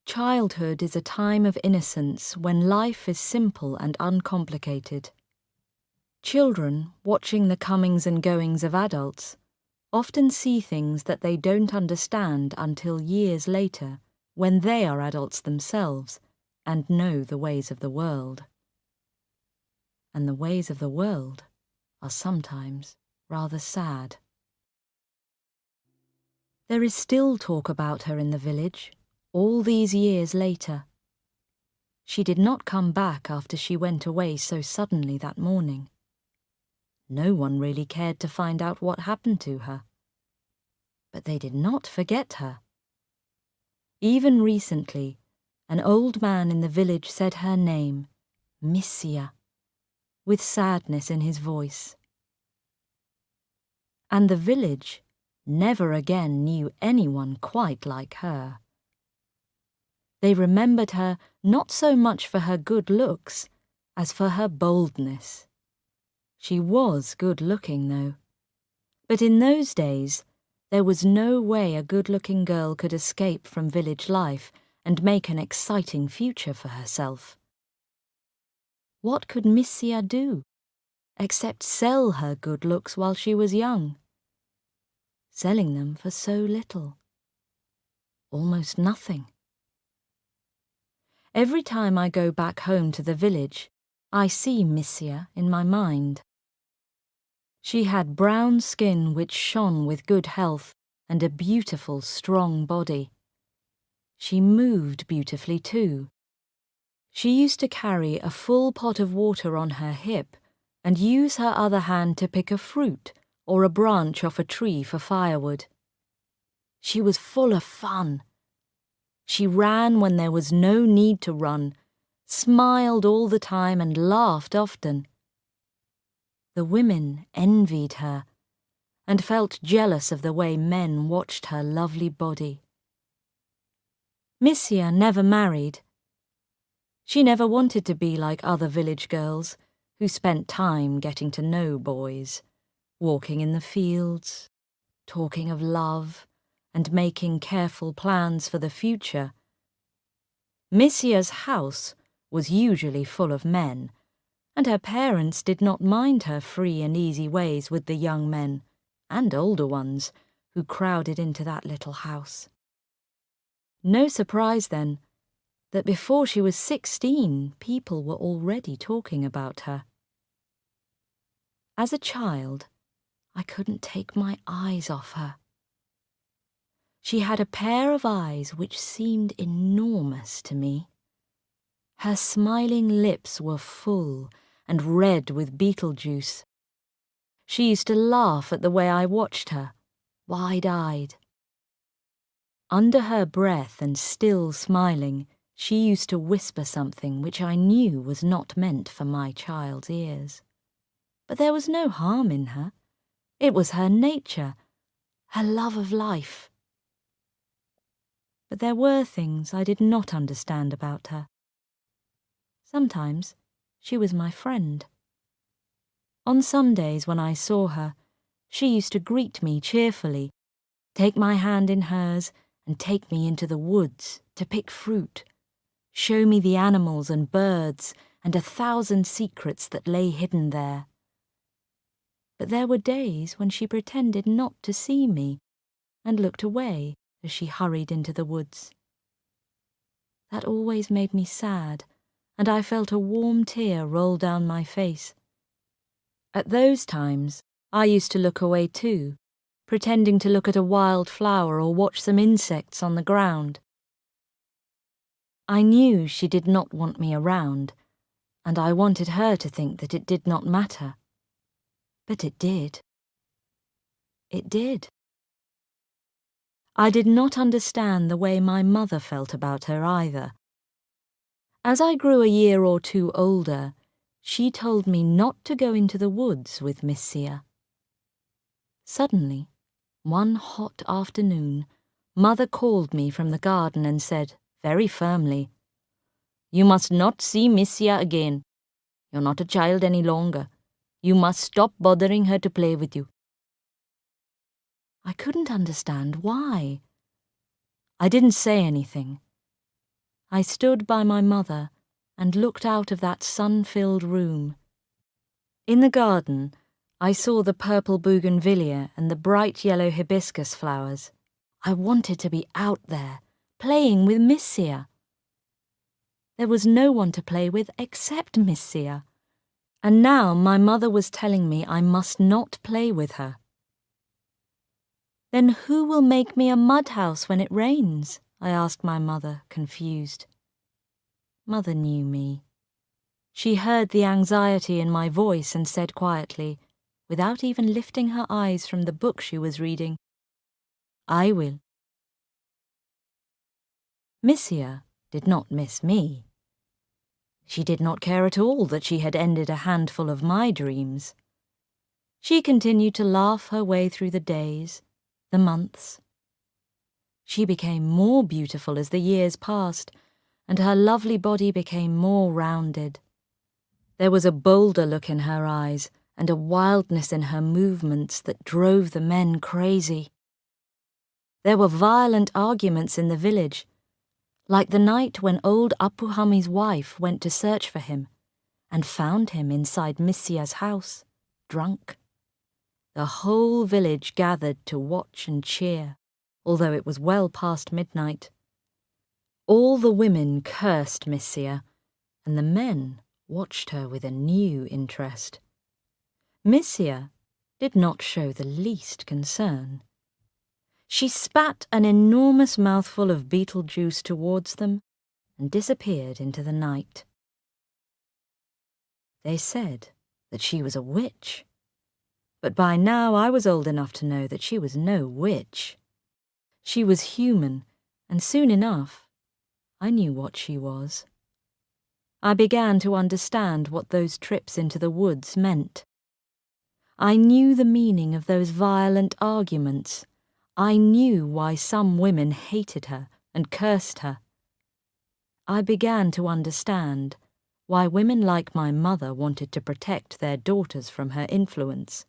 Childhood is a time of innocence when life is simple and uncomplicated. Children, watching the comings and goings of adults, often see things that they don't understand until years later, when they are adults themselves and know the ways of the world. And the ways of the world are sometimes rather sad. There is still talk about her in the village, all these years later. She did not come back after she went away so suddenly that morning. No one really cared to find out what happened to her. But they did not forget her. Even recently, an old man in the village said her name, Missiya, with sadness in his voice. And the village never again knew anyone quite like her. They remembered her not so much for her good looks as for her boldness. She was good-looking, though. But in those days, there was no way a good-looking girl could escape from village life and make an exciting future for herself. What could Missiya do, except sell her good looks while she was young? Selling them for so little. Almost nothing. Every time I go back home to the village, I see Missiya in my mind. She had brown skin which shone with good health and a beautiful, strong body. She moved beautifully too. She used to carry a full pot of water on her hip and use her other hand to pick a fruit or a branch off a tree for firewood. She was full of fun. She ran when there was no need to run, smiled all the time and laughed often. The women envied her and felt jealous of the way men watched her lovely body. Missiya never married. She never wanted to be like other village girls who spent time getting to know boys, walking in the fields, talking of love, and making careful plans for the future. Missiya's house was usually full of men, and her parents did not mind her free and easy ways with the young men, and older ones, who crowded into that little house. No surprise, then, that before she was 16, people were already talking about her. As a child, I couldn't take my eyes off her. She had a pair of eyes which seemed enormous to me. Her smiling lips were full and red with beetle juice. She used to laugh at the way I watched her, wide-eyed. Under her breath and still smiling, she used to whisper something which I knew was not meant for my child's ears. But there was no harm in her. It was her nature, her love of life. But there were things I did not understand about her. Sometimes she was my friend. On some days when I saw her, she used to greet me cheerfully, take my hand in hers, and take me into the woods to pick fruit, show me the animals and birds and 1,000 secrets that lay hidden there. But there were days when she pretended not to see me and looked away as she hurried into the woods. That always made me sad, and I felt a warm tear roll down my face. At those times, I used to look away too, pretending to look at a wild flower or watch some insects on the ground. I knew she did not want me around, and I wanted her to think that it did not matter. But it did. It did. I did not understand the way my mother felt about her either. As I grew a year or two older, she told me not to go into the woods with Missiya. Suddenly, one hot afternoon, Mother called me from the garden and said, very firmly, "You must not see Missiya again. You're not a child any longer. You must stop bothering her to play with you." I couldn't understand why. I didn't say anything, I stood by my mother and looked out of that sun-filled room. In the garden, I saw the purple bougainvillea and the bright yellow hibiscus flowers. I wanted to be out there, playing with Missiya. There was no one to play with except Missiya, and now my mother was telling me I must not play with her. Then who will make me a mud house when it rains? I asked my mother, confused. Mother knew me. She heard the anxiety in my voice and said quietly, without even lifting her eyes from the book she was reading, I will. Missiya did not miss me. She did not care at all that she had ended a handful of my dreams. She continued to laugh her way through the days, the months. She became more beautiful as the years passed, and her lovely body became more rounded. There was a bolder look in her eyes and a wildness in her movements that drove the men crazy. There were violent arguments in the village, like the night when old Apuhami's wife went to search for him and found him inside Missiya's house, drunk. The whole village gathered to watch and cheer, although it was well past midnight. All the women cursed Missiya, and the men watched her with a new interest. Missiya did not show the least concern. She spat an enormous mouthful of beetle juice towards them and disappeared into the night. They said that she was a witch, but by now I was old enough to know that she was no witch. She was human, and soon enough I knew what she was. I began to understand what those trips into the woods meant. I knew the meaning of those violent arguments. I knew why some women hated her and cursed her. I began to understand why women like my mother wanted to protect their daughters from her influence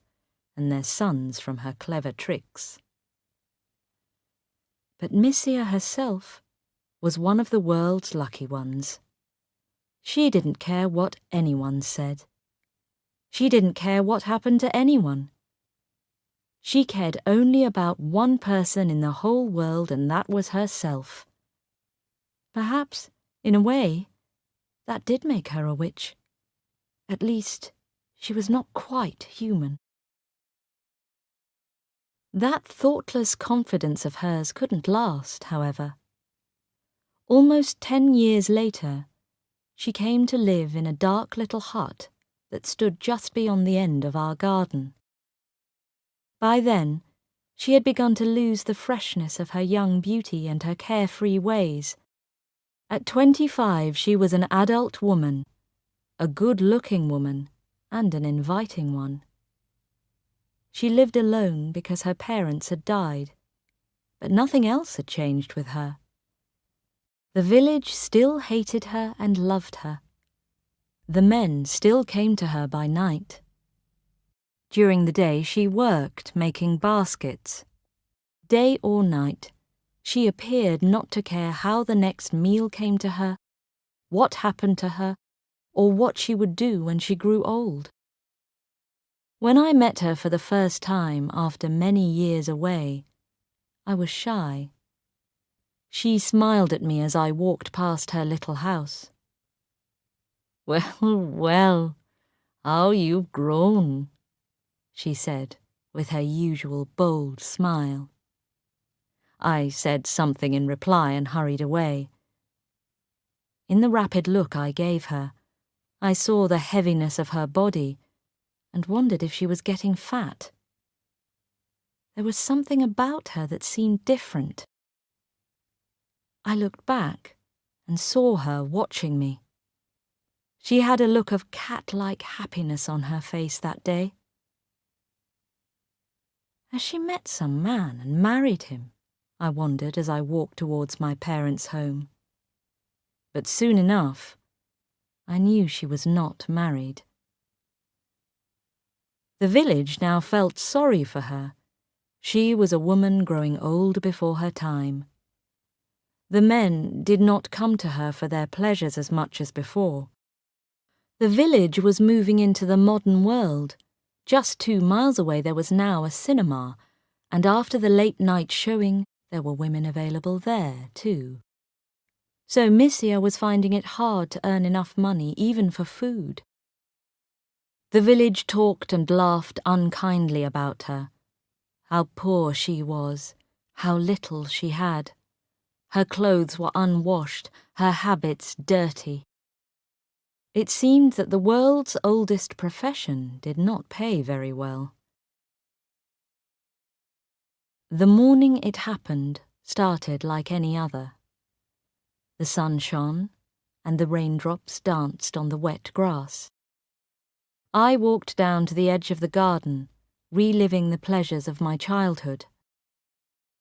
and their sons from her clever tricks. But Missiya herself was one of the world's lucky ones. She didn't care what anyone said. She didn't care what happened to anyone. She cared only about one person in the whole world, and that was herself. Perhaps, in a way, that did make her a witch. At least, she was not quite human. That thoughtless confidence of hers couldn't last, however. Almost 10 years later, she came to live in a dark little hut that stood just beyond the end of our garden. By then, she had begun to lose the freshness of her young beauty and her carefree ways. At 25, she was an adult woman, a good-looking woman, and an inviting one. She lived alone because her parents had died, but nothing else had changed with her. The village still hated her and loved her. The men still came to her by night. During the day she worked making baskets. Day or night, she appeared not to care how the next meal came to her, what happened to her, or what she would do when she grew old. When I met her for the first time after many years away, I was shy. She smiled at me as I walked past her little house. "Well, well, how you've grown," she said, with her usual bold smile. I said something in reply and hurried away. In the rapid look I gave her, I saw the heaviness of her body and wondered if she was getting fat. There was something about her that seemed different. I looked back and saw her watching me. She had a look of cat-like happiness on her face that day. Has she met some man and married him? I wondered as I walked towards my parents' home. But soon enough, I knew she was not married. The village now felt sorry for her. She was a woman growing old before her time. The men did not come to her for their pleasures as much as before. The village was moving into the modern world. Just 2 miles away there was now a cinema, and after the late-night showing, there were women available there, too. So Missiya was finding it hard to earn enough money even for food. The village talked and laughed unkindly about her. How poor she was, how little she had. Her clothes were unwashed, her habits dirty. It seemed that the world's oldest profession did not pay very well. The morning it happened started like any other. The sun shone, and the raindrops danced on the wet grass. I walked down to the edge of the garden, reliving the pleasures of my childhood.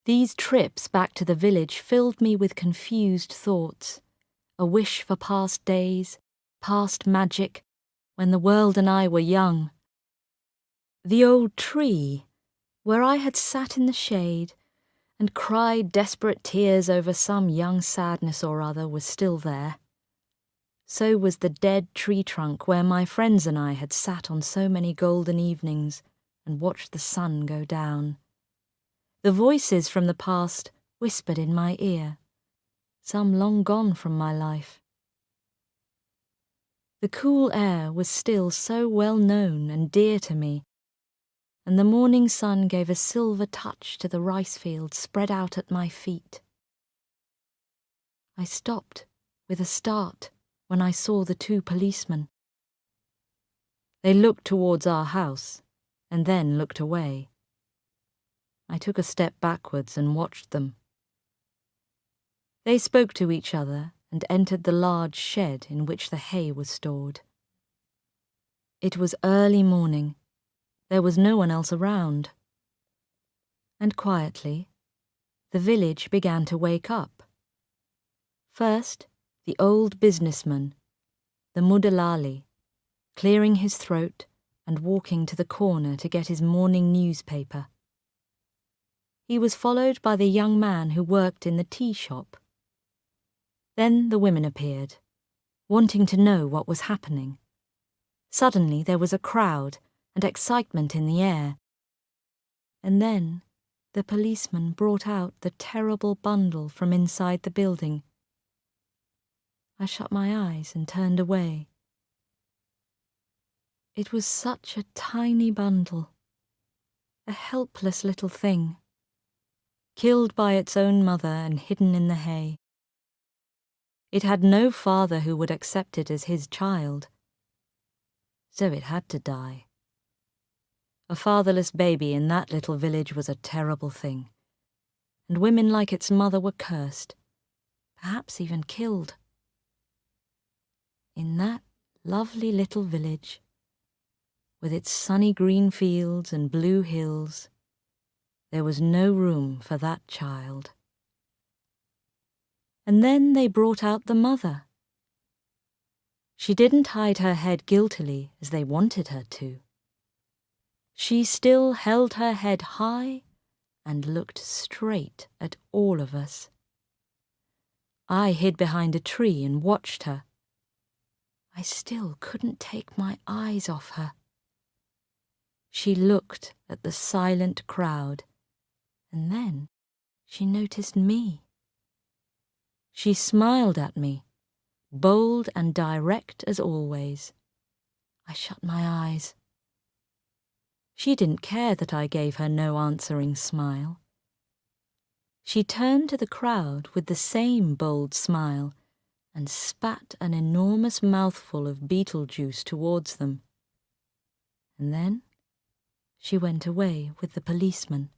These trips back to the village filled me with confused thoughts, a wish for past days, past magic, when the world and I were young. The old tree, where I had sat in the shade and cried desperate tears over some young sadness or other, was still there. So was the dead tree trunk where my friends and I had sat on so many golden evenings and watched the sun go down. The voices from the past whispered in my ear, some long gone from my life. The cool air was still so well known and dear to me, and the morning sun gave a silver touch to the rice fields spread out at my feet. I stopped with a start when I saw the 2 policemen. They looked towards our house and then looked away. I took a step backwards and watched them. They spoke to each other and entered the large shed in which the hay was stored. It was early morning. There was no one else around. And quietly, the village began to wake up. First, the old businessman, the Mudalali, clearing his throat and walking to the corner to get his morning newspaper. He was followed by the young man who worked in the tea shop. Then the women appeared, wanting to know what was happening. Suddenly there was a crowd and excitement in the air. And then the policeman brought out the terrible bundle from inside the building. I shut my eyes and turned away. It was such a tiny bundle, a helpless little thing, killed by its own mother and hidden in the hay. It had no father who would accept it as his child, so it had to die. A fatherless baby in that little village was a terrible thing, and women like its mother were cursed, perhaps even killed. In that lovely little village, with its sunny green fields and blue hills, there was no room for that child. And then they brought out the mother. She didn't hide her head guiltily as they wanted her to. She still held her head high and looked straight at all of us. I hid behind a tree and watched her. I still couldn't take my eyes off her. She looked at the silent crowd, and then she noticed me. She smiled at me, bold and direct as always. I shut my eyes. She didn't care that I gave her no answering smile. She turned to the crowd with the same bold smile and spat an enormous mouthful of beetle juice towards them. And then she went away with the policeman.